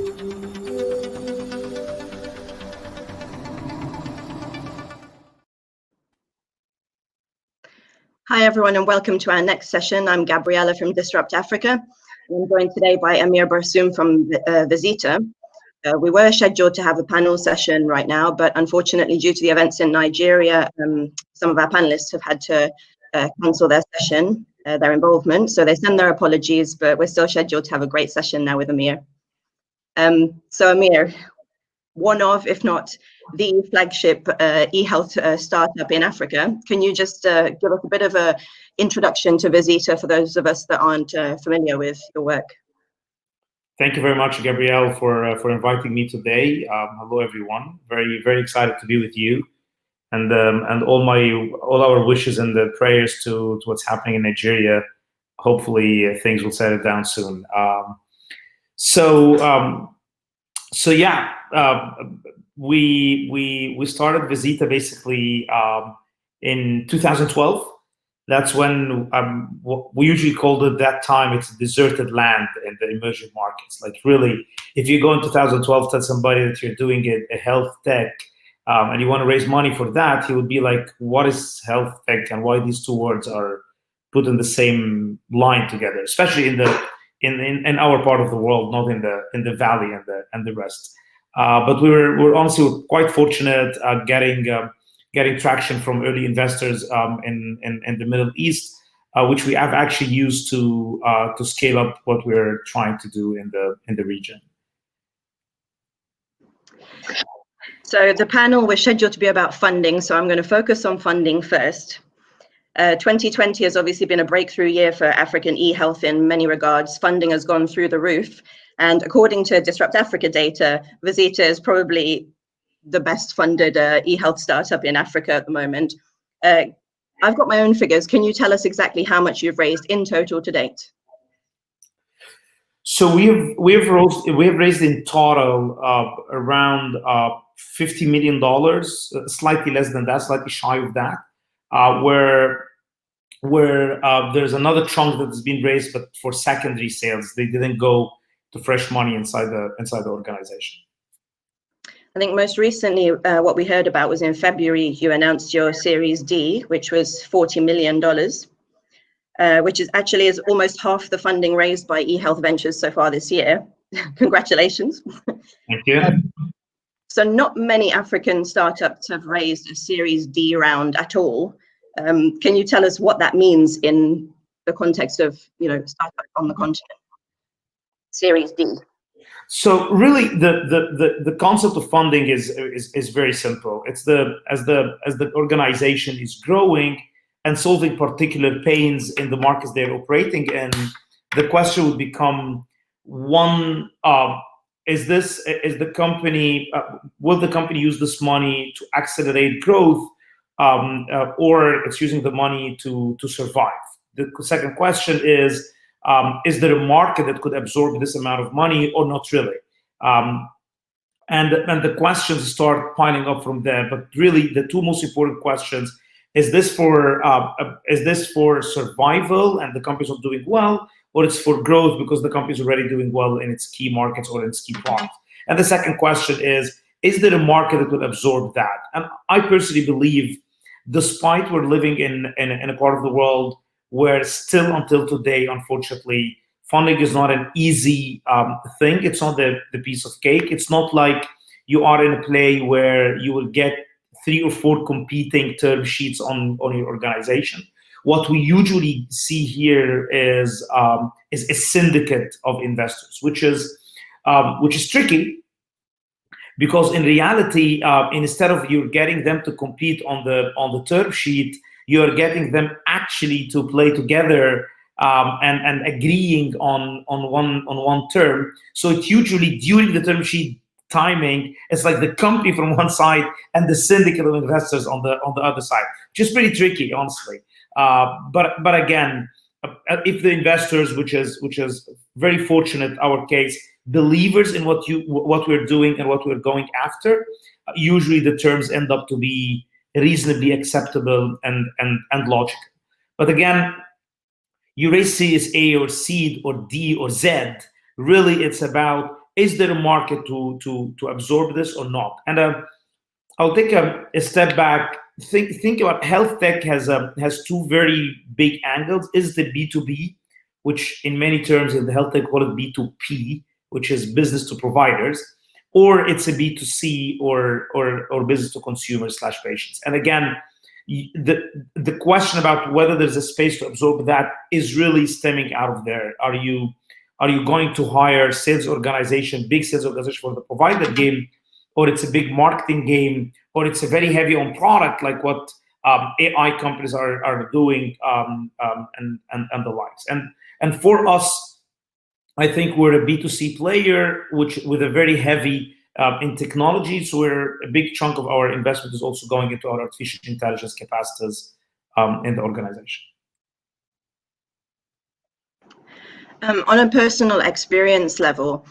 Hi everyone and welcome to our next session. I'm Gabriella from Disrupt Africa. I'm joined today by Amir Barsoum from Vezeeta. We were scheduled to have a panel session right now, but unfortunately due to the events in Nigeria, some of our panelists have had to cancel their session, their involvement. So they send their apologies, but we're still scheduled to have a great session now with Amir. So Amir, one of, if not the flagship e-health startup in Africa. Can you just give us a bit of an introduction to Vezeeta for those of us that aren't familiar with your work? Thank you very much, Gabrielle, for inviting me today. Hello, everyone. Very, very excited to be with you, and all our wishes and the prayers to what's happening in Nigeria. Hopefully, things will settle down soon. We started Vezeeta basically in 2012. That's when we usually called it that time. It's deserted land in the emerging markets. Like really, if you go in 2012, tell somebody that you're doing a health tech and you want to raise money for that, he would be like, "What is health tech and why these two words are put in the same line together?" Especially in our part of the world, not in the valley and the rest. But we're honestly quite fortunate getting traction from early investors in the Middle East, which we have actually used to scale up what we're trying to do in the region. So the panel was scheduled to be about funding, so I'm going to focus on funding first. 2020 has obviously been a breakthrough year for African e-health in many regards. Funding has gone through the roof. And according to Disrupt Africa data, Vezeeta is probably the best funded e-health startup in Africa at the moment. I've got my own figures. Can you tell us exactly how much you've raised in total to date? So we've raised in total around $50 million, slightly less than that, slightly shy of that. Where there's another chunk that has been raised, but for secondary sales, they didn't go to fresh money inside the organization. I think most recently, what we heard about was in February, you announced your Series D, which was $40 million, which is almost half the funding raised by eHealth Ventures so far this year. Congratulations. Thank you. So not many African startups have raised a Series D round at all. Can you tell us what that means in the context of startup on the continent? Series D. So really, the concept of funding is very simple. It's as the organization is growing and solving particular pains in the markets they're operating in, the question would become one: will the company use this money to accelerate growth, or it's using the money to survive? The second question is there a market that could absorb this amount of money or not really? And the questions start piling up from there. But really, the two most important questions: is this for survival and the company's not doing well, or it's for growth because the company's already doing well in its key markets or in its key products? And the second question is there a market that would absorb that? And I personally believe, despite we're living in a part of the world where still until today, unfortunately, funding is not an easy thing. It's not the piece of cake. It's not like you are in a play where you will get 3 or 4 competing term sheets on your organization. What we usually see here is a syndicate of investors, which is tricky, because in reality, instead of you getting them to compete on the term sheet, you're getting them actually to play together and agreeing on one term. So it's usually during the term sheet timing, it's like the company from one side and the syndicate of investors on the other side, which is pretty tricky, honestly. But again, if the investors, which is very fortunate, our case, believers in what we're doing and what we're going after, usually the terms end up to be reasonably acceptable and logical. But again, you raise Series A or seed or D or Z, really it's about is there a market to absorb this or not? And I'll take a step back. Think about health tech has two very big angles. Is the B2B, which in many terms in the health tech call it B2P, which is business to providers, or it's a B2C or business to consumers / patients. And again, the question about whether there's a space to absorb that is really stemming out of there. Are you going to hire big sales organization for the provider game, or it's a big marketing game, or it's a very heavy on product like what AI companies are doing, and the likes. And for us, I think we're a B2C player, which with a very heavy in technology. So a big chunk of our investment is also going into our artificial intelligence capacities in the organization. On a personal experience level,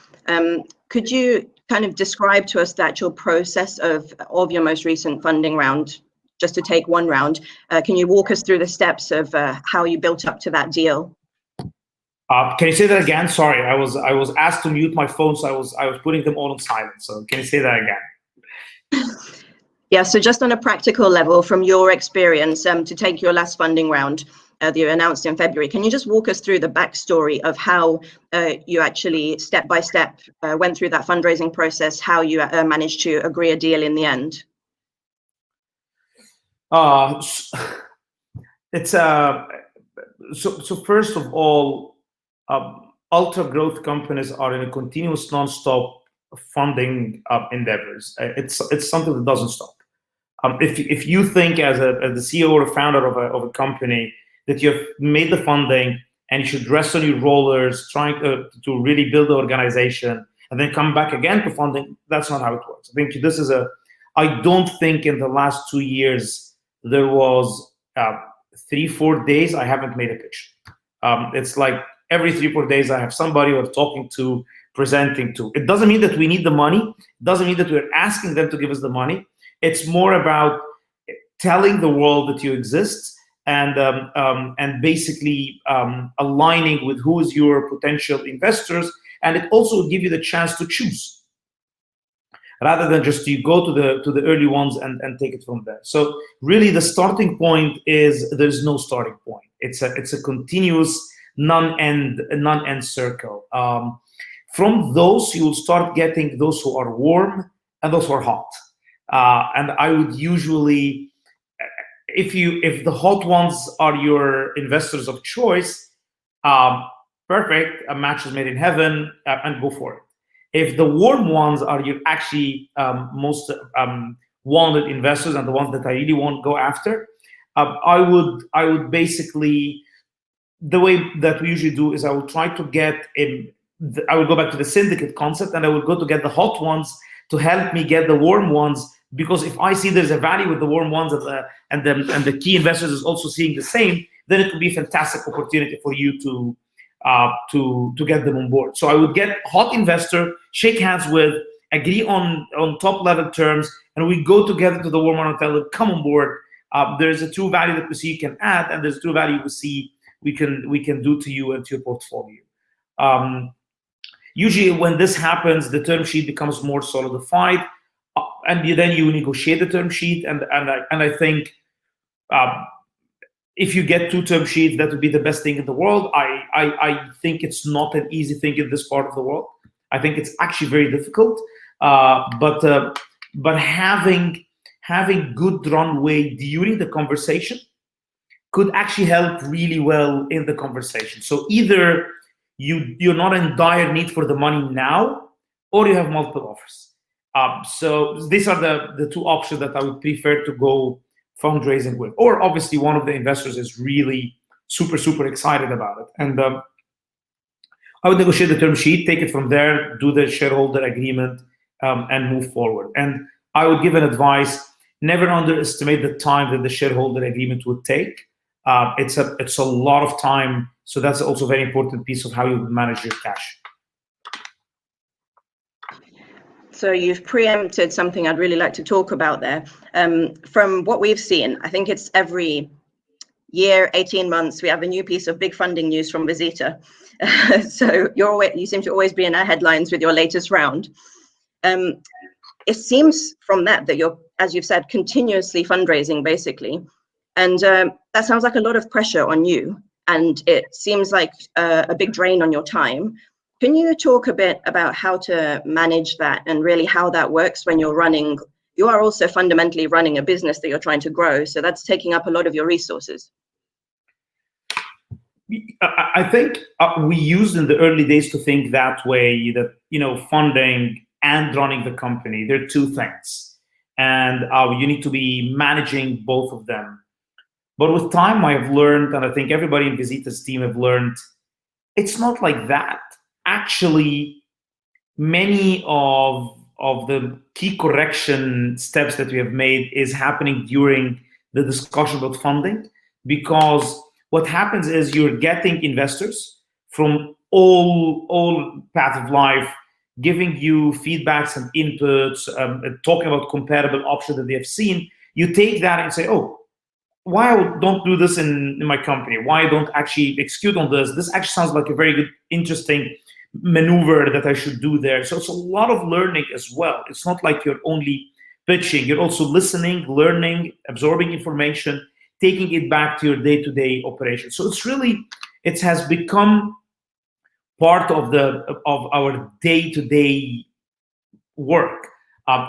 could you kind of describe to us the actual process of your most recent funding round? Just to take one round, can you walk us through the steps of how you built up to that deal? Can you say that again? Sorry, I was asked to mute my phone, so I was putting them all on silent. So can you say that again? Yeah. So just on a practical level, from your experience, to take your last funding round that you announced in February, can you just walk us through the backstory of how you actually step by step went through that fundraising process, how you managed to agree a deal in the end? It's so first of all, ultra growth companies are in a continuous non-stop funding endeavors. It's something that doesn't stop. If you think as the CEO or founder of a company that you've made the funding and you should rest on your rollers trying to really build the organization and then come back again to funding, that's not how it works. I don't think in the last 2 years there was 3-4 days I haven't made a pitch. It's like every 3-4 days I have somebody we're talking to, presenting to. It doesn't mean that we need the money. It doesn't mean that we're asking them to give us the money. It's more about telling the world that you exist and basically aligning with who is your potential investors. And it also will give you the chance to choose, rather than just you go to the early ones and take it from there. So really the starting point is there's no starting point. It's a continuous non-end circle. From those, you will start getting those who are warm and those who are hot. And I would usually, if the hot ones are your investors of choice, perfect, a match is made in heaven, and go for it. If the warm ones are your actually most wanted investors and the ones that I really want to go after, I would basically, the way that we usually do is I will try to get I will go back to the syndicate concept and I will go to get the hot ones to help me get the warm ones, because if I see there's a value with the warm ones and the key investors is also seeing the same, then it will be a fantastic opportunity for you to get them on board. So I would get hot investor, shake hands with, agree on top level terms, and we go together to the warm one and tell them, come on board. There's a true value that we see you can add, and there's a true value we see we can do to you and to your portfolio. Usually when this happens, the term sheet becomes more solidified, and then you negotiate the term sheet. And I think if you get 2 term sheets, that would be the best thing in the world. I think it's not an easy thing in this part of the world. I think it's actually very difficult. But having good runway during the conversation could actually help really well in the conversation. So either you're not in dire need for the money now, or you have multiple offers. So these are the 2 options that I would prefer to go fundraising with. Or obviously one of the investors is really super excited about it. And I would negotiate the term sheet, take it from there, do the shareholder agreement, and move forward. And I would give an advice, never underestimate the time that the shareholder agreement would take. It's a lot of time. So that's also a very important piece of how you manage your cash. So you've preempted something I'd really like to talk about there. From what we've seen, I think it's every year, 18 months, we have a new piece of big funding news from Vezeeta. So you seem to always be in our headlines with your latest round. It seems from that you're, as you've said, continuously fundraising, basically. And that sounds like a lot of pressure on you. And it seems like a big drain on your time. Can you talk a bit about how to manage that and really how that works when you're running? You are also fundamentally running a business that you're trying to grow. So that's taking up a lot of your resources. I think we used in the early days to think that way, that, funding and running the company, they're two things. And you need to be managing both of them. But with time, I have learned, and I think everybody in Vezeeta's team have learned, it's not like that. Actually, many of the key correction steps that we have made is happening during the discussion about funding, because what happens is you're getting investors from all path of life, giving you feedbacks and inputs, talking about comparable options that they have seen. You take that and say, oh, why I don't do this in my company? Why I don't actually execute on this? This actually sounds like a very good, interesting maneuver that I should do there. So it's a lot of learning as well. It's not like you're only pitching. You're also listening, learning, absorbing information, taking it back to your day-to-day operation. So it has become part of our day-to-day work.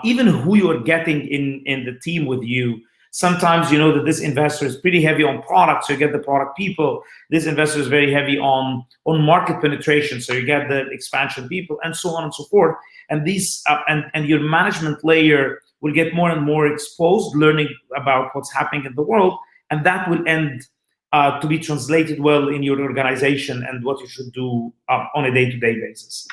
Even who you are getting in the team with you. Sometimes you know that this investor is pretty heavy on product, so you get the product people. This investor is very heavy on market penetration, so you get the expansion people, and so on and so forth. And these and your management layer will get more and more exposed, learning about what's happening in the world, and that will end to be translated well in your organization and what you should do on a day-to-day basis.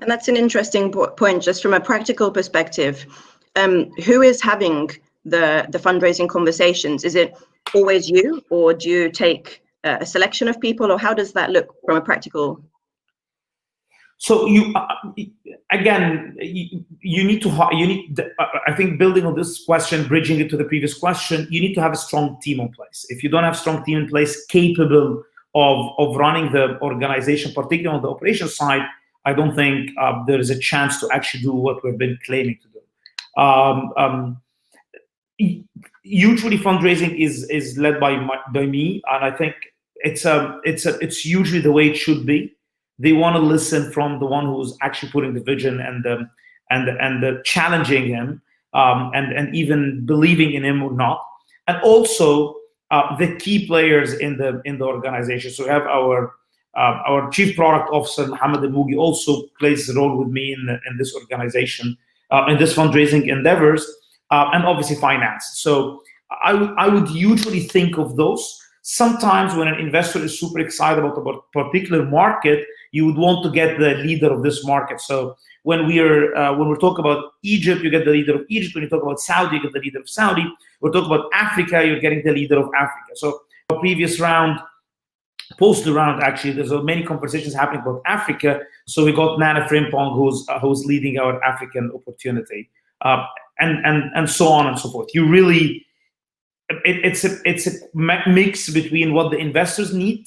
And that's an interesting point, just from a practical perspective. Who is having the fundraising conversations? Is it always you, or do you take a selection of people, or how does that look from a practical? So you need to, I think, building on this question, bridging it to the previous question, you need to have a strong team in place. If you don't have a strong team in place capable of running the organization, particularly on the operations side, I don't think there is a chance to actually do what we've been claiming to do. Usually fundraising is led by me, and I think it's usually the way it should be. They want to listen from the one who's actually putting the vision and challenging him, and even believing in him or not, and also the key players in the organization. So we have our chief product officer Mohammed Al-Mugi also plays a role with me in this organization. In this fundraising endeavors, and obviously finance. So I would usually think of those. Sometimes when an investor is super excited about a particular market, you would want to get the leader of this market. So when we're talking about Egypt, you get the leader of Egypt. When you talk about Saudi, you get the leader of Saudi. We're talking about Africa, you're getting the leader of Africa. So our previous round, post the round, actually, there's many conversations happening about Africa. So we got Nana Frimpong, who's leading our African opportunity, and so on and so forth. You really, it's a mix between what the investors need,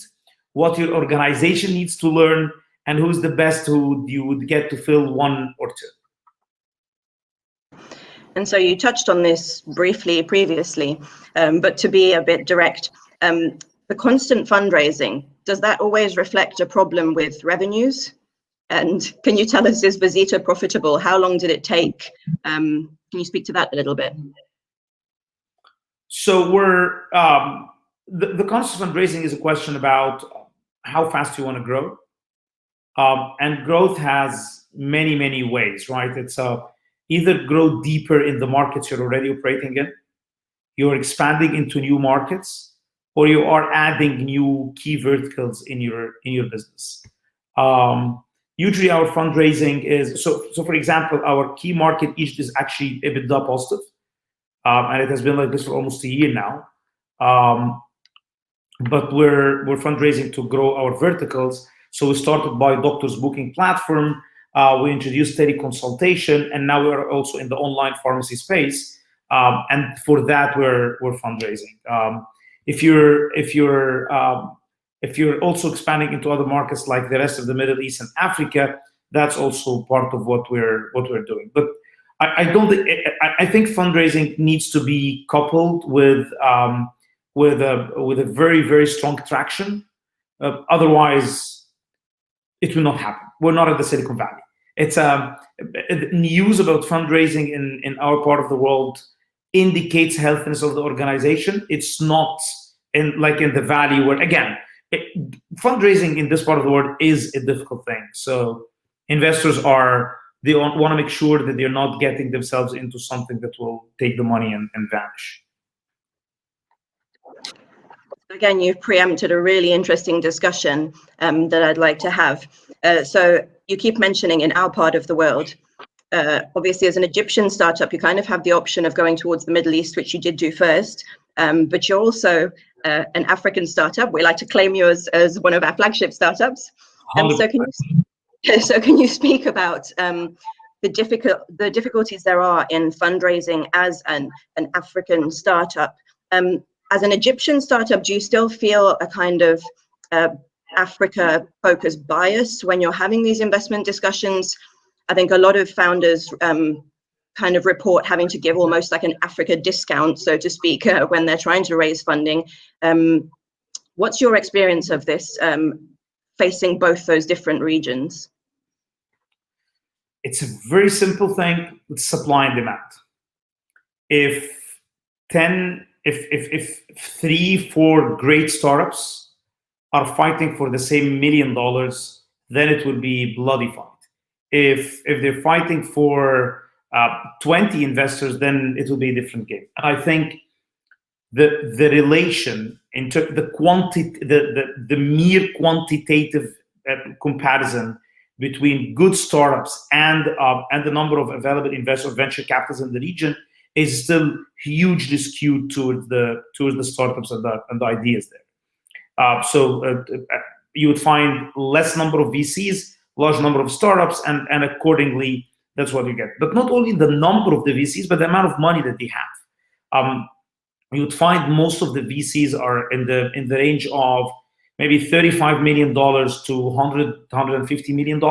what your organization needs to learn, and who's the best who you would get to fill one or two. And so you touched on this briefly previously, but to be a bit direct, the constant fundraising, does that always reflect a problem with revenues? And can you tell us, is Vezeeta profitable? How long did it take? Can you speak to that a little bit? So we're the constant fundraising is a question about how fast you want to grow, and growth has many ways, right? It's either grow deeper in the markets you're already operating in, you're expanding into new markets, or you are adding new key verticals in your business. Usually our fundraising is, so for example, our key market, Egypt, is actually EBITDA positive. And it has been like this for almost a year now. But we're fundraising to grow our verticals. So we started by doctors booking platform. We introduced teleconsultation, and now we are also in the online pharmacy space. and for that we're fundraising. If you're also expanding into other markets like the rest of the Middle East and Africa, that's also part of what we're doing. But I don't think I think fundraising needs to be coupled with a very, very strong traction. Otherwise, it will not happen. We're not at the Silicon Valley. It's news about fundraising in our part of the world indicates healthiness of the organization. It's not in the Valley where, again, fundraising in this part of the world is a difficult thing. So investors they want to make sure that they're not getting themselves into something that will take the money and vanish. Again, you've preempted a really interesting discussion that I'd like to have. So you keep mentioning in our part of the world, obviously as an Egyptian startup, you kind of have the option of going towards the Middle East, which you did do first, but you're also an African startup. We like to claim you as one of our flagship startups. So can you speak about the difficulties there are in fundraising as an African startup? As an Egyptian startup, do you still feel a kind of Africa-focused bias when you're having these investment discussions? I think a lot of founders kind of report having to give almost like an Africa discount, so to speak, when they're trying to raise funding. What's your experience of this, facing both those different regions? It's a very simple thing with supply and demand. If 3-4 great startups are fighting for the same $1 million, then it will be bloody fight. If they're fighting for 20 investors, then it will be a different game. And I think the relation into the mere quantitative comparison between good startups and the number of available investors, venture capitals in the region, is still hugely skewed towards the startups and the ideas there. So you would find less number of VCs, large number of startups, and accordingly, that's what you get. But not only the number of the VCs, but the amount of money that they have. You would find most of the VCs are in the range of maybe $35 million to $150 million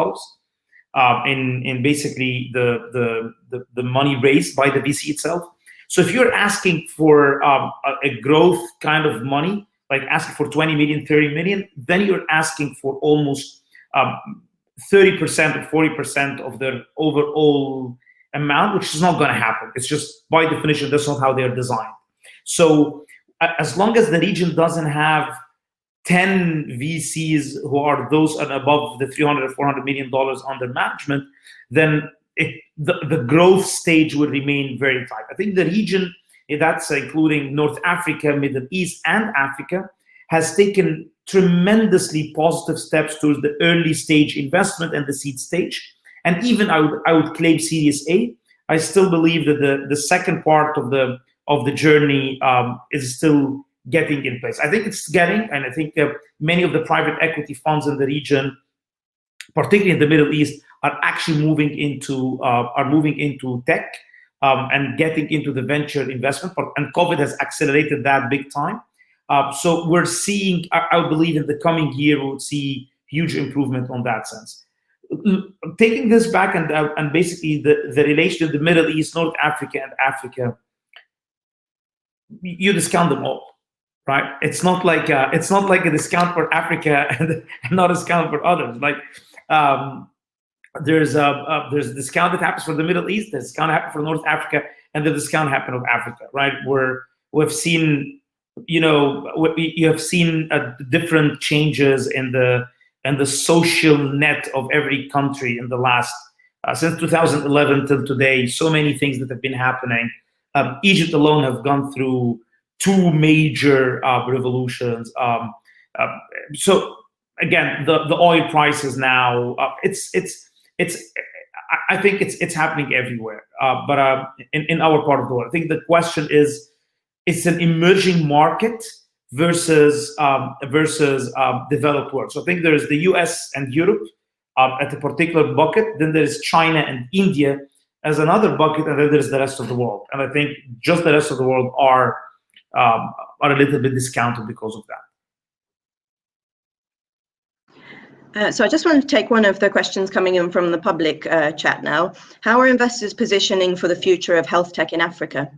in basically the money raised by the VC itself. So if you're asking for a growth kind of money, like asking for 20 million, 30 million, then you're asking for almost 30% or 40% of their overall amount, which is not going to happen. It's just by definition, that's not how they're designed. So as long as the region doesn't have 10 VCs who are those and above the $300 or $400 million under management, then the growth stage will remain very tight. I think the region, that's including North Africa, Middle East, and Africa, has taken tremendously positive steps towards the early stage investment and the seed stage. And even I would claim Series A. I still believe that the second part of the journey is still getting in place. I think it's getting, and I think many of the private equity funds in the region, particularly in the Middle East, are actually moving into tech and getting into the venture investment. And COVID has accelerated that big time. So we're seeing, I believe, in the coming year we'll see huge improvement on that sense. Taking this back and basically the relation to the Middle East, North Africa, and Africa, you discount them all. Right? It's not like a discount for Africa and not a discount for others. Like there's a discount that happens for the Middle East, there's a discount happen for North Africa, and the discount happen of Africa. Right? We've seen, you have seen different changes in the social net of every country in the last since 2011 till today. So many things that have been happening. Egypt alone have gone through 2 major revolutions. So again, the oil prices now, I think it's happening everywhere. But in our part of the world, I think the question is, it's an emerging market versus developed world. So I think there's the US and Europe at a particular bucket. Then there's China and India as another bucket, and then there's the rest of the world. And I think just the rest of the world are a little bit discounted because of that. So I just want to take one of the questions coming in from the public chat now. How are investors positioning for the future of health tech in Africa?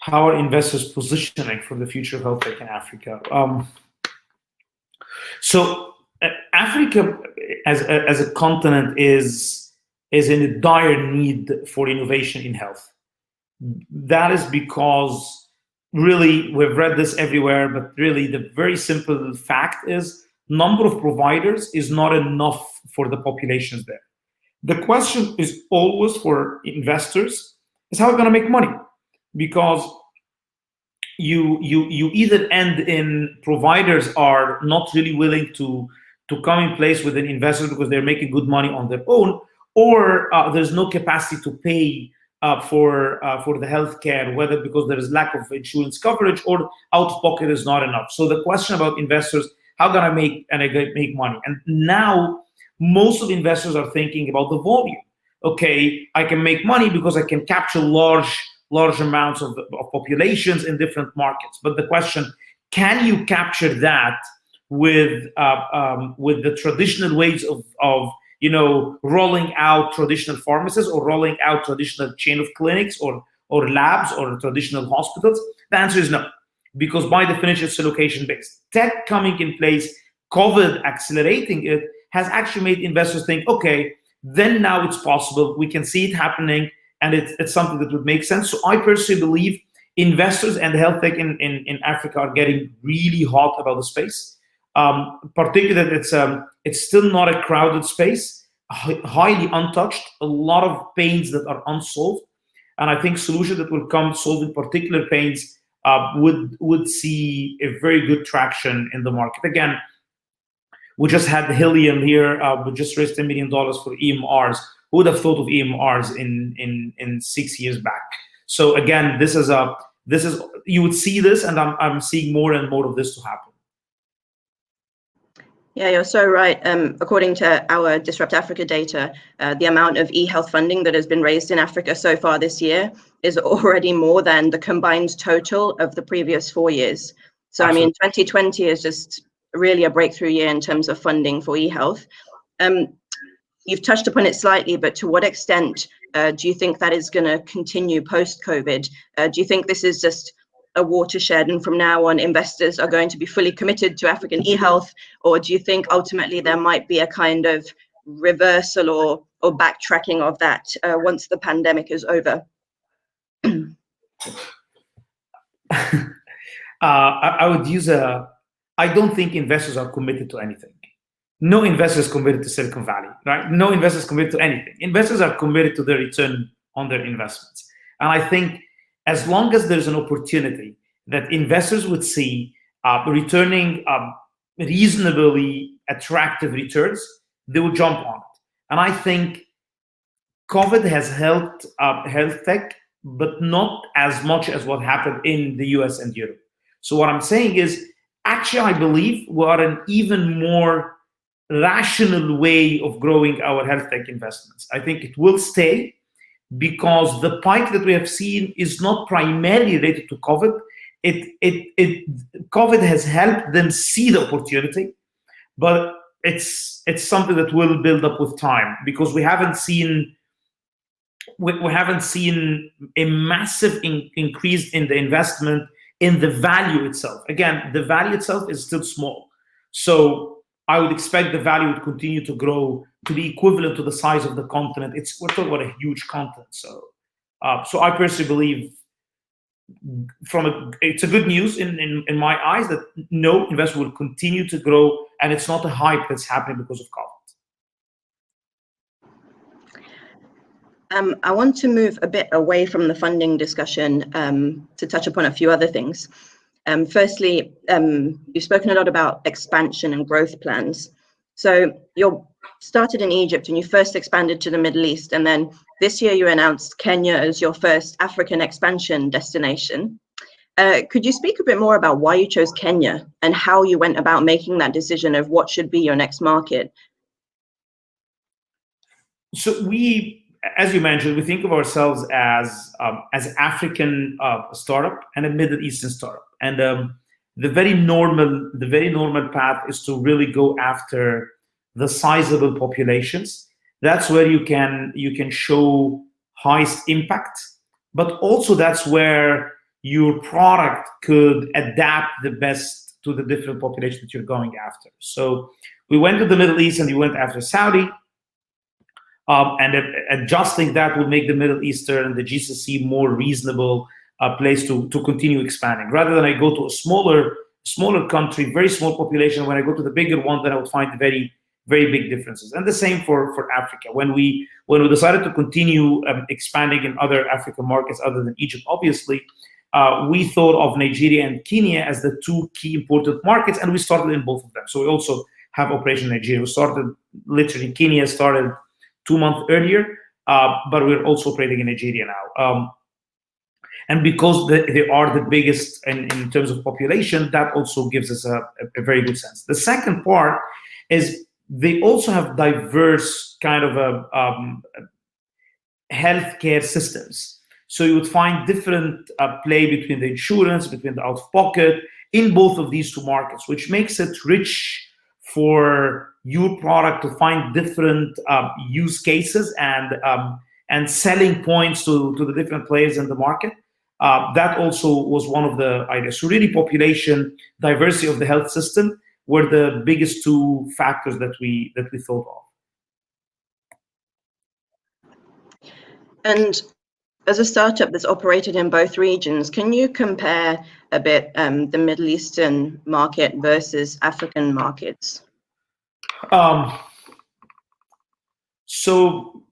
How are investors positioning for the future of health tech in Africa? Africa as a continent is in a dire need for innovation in health. That is because really, we've read this everywhere, but really the very simple fact is number of providers is not enough for the populations there. The question is always for investors is how we're going to make money, because you either end in providers are not really willing to come in place with an investor because they're making good money on their own, or there's no capacity to pay for the healthcare, whether because there is lack of insurance coverage or out of pocket is not enough. So the question about investors, how can I make money? And now most of the investors are thinking about the volume. Okay, I can make money because I can capture large amounts of populations in different markets. But the question, can you capture that with the traditional ways of rolling out traditional pharmacies or rolling out traditional chain of clinics or labs or traditional hospitals? The answer is no, because by definition it's location based. Tech coming in place, COVID accelerating it, has actually made investors think, okay, then now it's possible, we can see it happening, and it's something that would make sense. So I personally believe investors and health tech in Africa are getting really hot about the space. Particularly that it's still not a crowded space, highly untouched, a lot of pains that are unsolved, and I think solutions that will come solving particular pains would see a very good traction in the market. Again, we just had Helium here. We just raised $10 million for EMRs. Who would have thought of EMRs in 6 years back? So again, this is you would see this, and I'm seeing more and more of this to happen. Yeah, you're so right. According to our Disrupt Africa data, the amount of e-health funding that has been raised in Africa so far this year is already more than the combined total of the previous 4 years. So absolutely. I mean, 2020 is just really a breakthrough year in terms of funding for e-health. You've touched upon it slightly, but to what extent do you think that is going to continue post-COVID? Do you think this is just a watershed, and from now on investors are going to be fully committed to African e-health, or do you think ultimately there might be a kind of reversal or backtracking of that once the pandemic is over? I would use I don't think investors are committed to anything. No investor is committed to Silicon Valley, right? No investor is committed to anything. Investors are committed to the return on their investments. And I think as long as there's an opportunity that investors would see returning reasonably attractive returns, they will jump on it. And I think COVID has helped health tech, but not as much as what happened in the US and Europe. So what I'm saying is, actually, I believe we are an even more rational way of growing our health tech investments. I think it will stay, because the spike that we have seen is not primarily related to COVID. COVID has helped them see the opportunity, but it's something that will build up with time, because we haven't seen a massive increase in the investment in the value itself. Again, the value itself is still small, so I would expect the value would continue to grow to be equivalent to the size of the continent. We're talking about a huge continent. So I personally believe it's a good news in my eyes that no, investment will continue to grow, and it's not a hype that's happening because of COVID. I want to move a bit away from the funding discussion to touch upon a few other things. Firstly, you've spoken a lot about expansion and growth plans. So you started in Egypt and you first expanded to the Middle East, and then this year you announced Kenya as your first African expansion destination. Could you speak a bit more about why you chose Kenya and how you went about making that decision of what should be your next market? So we, as you mentioned, we think of ourselves as African startup and a Middle Eastern startup, and the very normal path is to really go after the sizable populations. That's where you can show highest impact, but also that's where your product could adapt the best to the different populations that you're going after. So we went to the Middle East and we went after Saudi, and adjusting that would make the Middle Eastern and the GCC more reasonable place to continue expanding. Rather than I go to a smaller country, very small population, when I go to the bigger one, then I would find very big differences. And the same for Africa. When we decided to continue expanding in other African markets other than Egypt, obviously, we thought of Nigeria and Kenya as the two key important markets, and we started in both of them. So we also have operation in Nigeria. We started literally, Kenya started 2 months earlier, but we're also operating in Nigeria now. And because they are the biggest in terms of population, that also gives us a very good sense. The second part is they also have diverse kind of healthcare systems. So you would find different play between the insurance, between the out-of-pocket in both of these two markets, which makes it rich for your product to find different use cases and selling points to the different players in the market. That also was one of the ideas. So really, population diversity of the health system were the biggest two factors that we thought of. And as a startup that's operated in both regions, can you compare a bit the Middle Eastern market versus African markets? So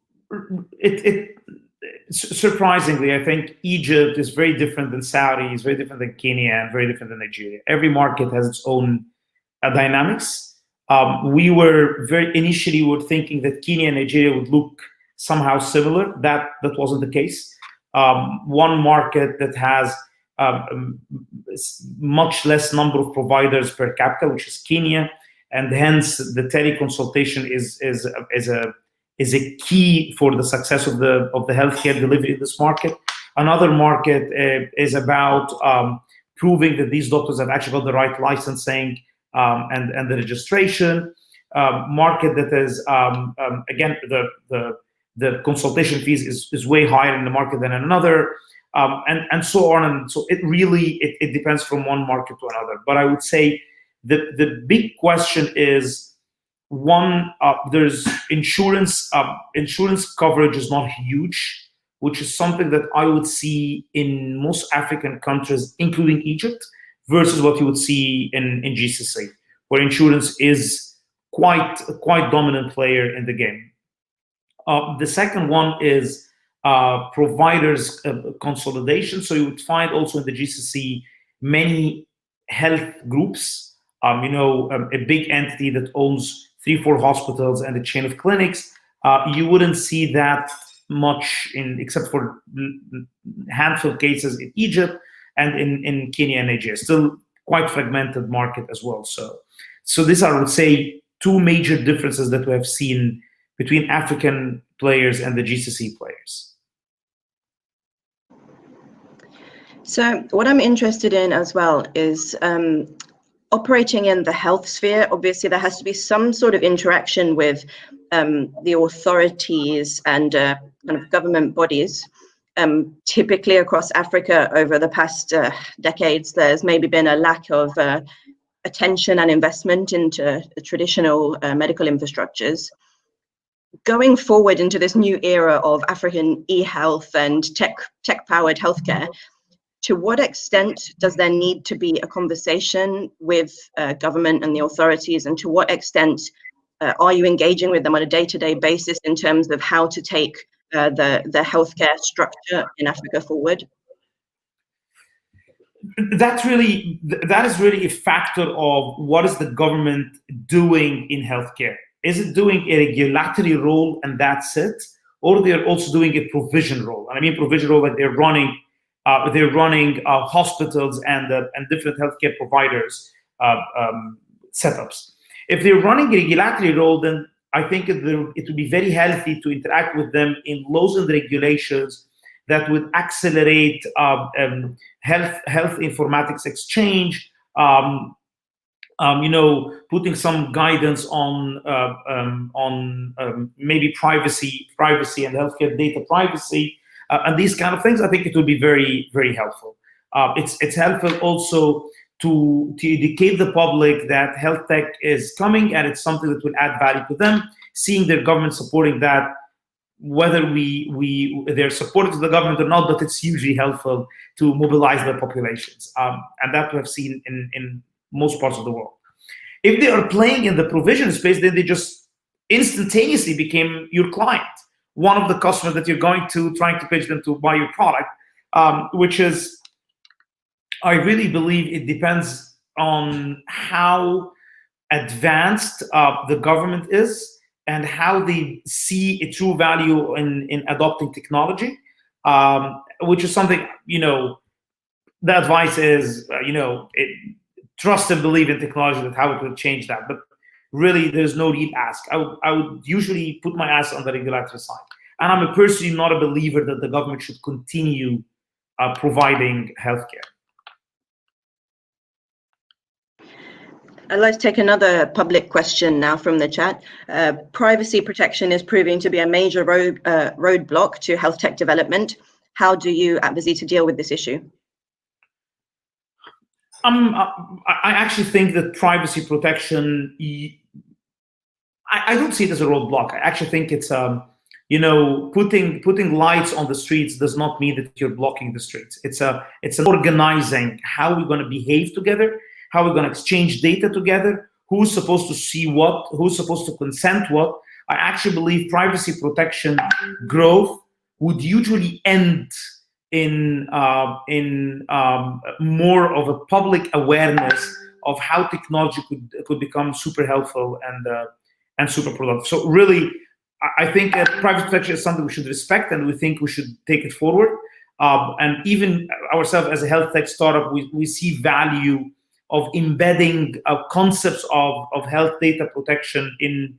surprisingly, I think Egypt is very different than Saudi, is very different than Kenya, and very different than Nigeria. Every market has its own dynamics. We were initially were thinking that Kenya and Nigeria would look somehow similar. That wasn't the case. One market that has much less number of providers per capita, which is Kenya, and hence the teleconsultation is a key for the success of the healthcare delivery in this market. Another market is about proving that these doctors have actually got the right licensing and the registration. Market that is again the consultation fees is way higher in the market than in another, and so on. And so it really it depends from one market to another. But I would say the big question is, one, there's insurance coverage is not huge, which is something that I would see in most African countries, including Egypt, versus what you would see in GCC, where insurance is quite dominant player in the game. The second one is providers consolidation. So you would find also in the GCC many health groups, a big entity that owns 3-4 hospitals and a chain of clinics. You wouldn't see that much except for handful of cases in Egypt and in Kenya and Nigeria. Still quite fragmented market as well. So these are, I would say, two major differences that we have seen between African players and the GCC players. So what I'm interested in as well is operating in the health sphere. Obviously, there has to be some sort of interaction with the authorities and kind of government bodies. Typically across Africa over the past decades, there's maybe been a lack of attention and investment into the traditional medical infrastructures. Going forward into this new era of African e-health and tech-powered healthcare, to what extent does there need to be a conversation with government and the authorities, and to what extent are you engaging with them on a day-to-day basis in terms of how to take the healthcare structure in Africa forward? That is really a factor of what is the government doing in healthcare. Is it doing a regulatory role and that's it, or they're also doing a provision role? And I mean provision role, like they're running hospitals and different healthcare providers setups. If they're running a regulatory role, then I think it would be very healthy to interact with them in laws and regulations that would accelerate health informatics exchange. Putting some guidance on maybe privacy and healthcare data privacy, and these kind of things. I think it will be very, very helpful. It's helpful also to educate the public that health tech is coming and it's something that will add value to them. Seeing their government supporting that, whether they're supportive of the government or not, but it's hugely helpful to mobilize their populations, and that we have seen in most parts of the world. If they are playing in the provision space, then they just instantaneously became your client, one of the customers that you're trying to pitch them to buy your product, which is, I really believe it depends on how advanced the government is and how they see a true value in adopting technology, which is something, the advice is, trust and believe in technology, that how it will change that. But really, there's no real ask. I would usually put my ask on the regulatory side. And I'm personally not a believer that the government should continue providing healthcare. I'd like to take another public question now from the chat. Privacy protection is proving to be a major roadblock to health tech development. How do you at Vezeeta deal with this issue? I actually think that privacy protection, I don't see it as a roadblock. I actually think it's, putting lights on the streets does not mean that you're blocking the streets. It's an organizing how we're going to behave together, how we're going to exchange data together, who's supposed to see what, who's supposed to consent what. I actually believe privacy protection growth would usually end in more of a public awareness of how technology could become super helpful and super productive. So really, I think that privacy protection is something we should respect, and we think we should take it forward. And even ourselves as a health tech startup, we see value of embedding concepts of health data protection in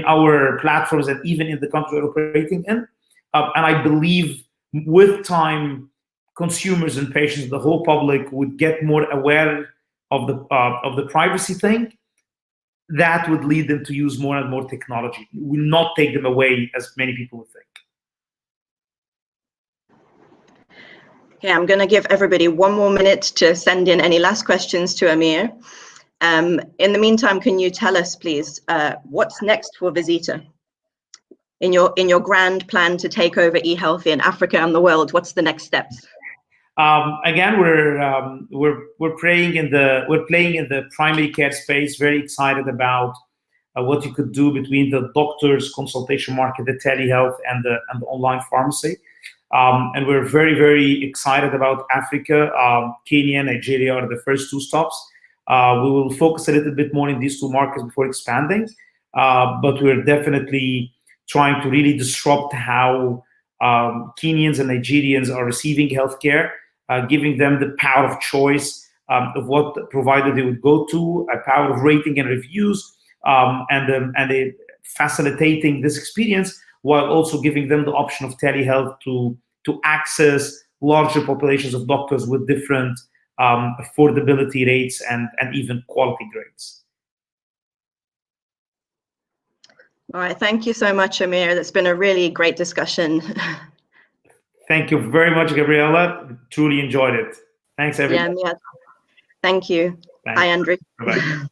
our platforms and even in the country we're operating in. And I believe with time, consumers and patients, the whole public would get more aware of the privacy thing. That would lead them to use more and more technology. It will not take them away as many people would think. Okay, I'm going to give everybody 1 more minute to send in any last questions to Amir. In the meantime, can you tell us, please, what's next for Vezeeta? In your grand plan to take over eHealth in Africa and the world, what's the next steps? Again, we're playing in the primary care space. Very excited about what you could do between the doctor's consultation market, the telehealth, and the online pharmacy. And we're very, very excited about Africa. Kenya, Nigeria are the first 2 stops. We will focus a little bit more in these 2 markets before expanding. But we're definitely trying to really disrupt how Kenyans and Nigerians are receiving healthcare, giving them the power of choice of what provider they would go to, a power of rating and reviews, and facilitating this experience while also giving them the option of telehealth to access larger populations of doctors with different affordability rates and even quality grades. All right, thank you so much, Amir. That's been a really great discussion. Thank you very much, Gabriella. Truly enjoyed it. Thanks, everyone. Yeah. Thank you. Thanks. Bye, Andrew. Bye-bye.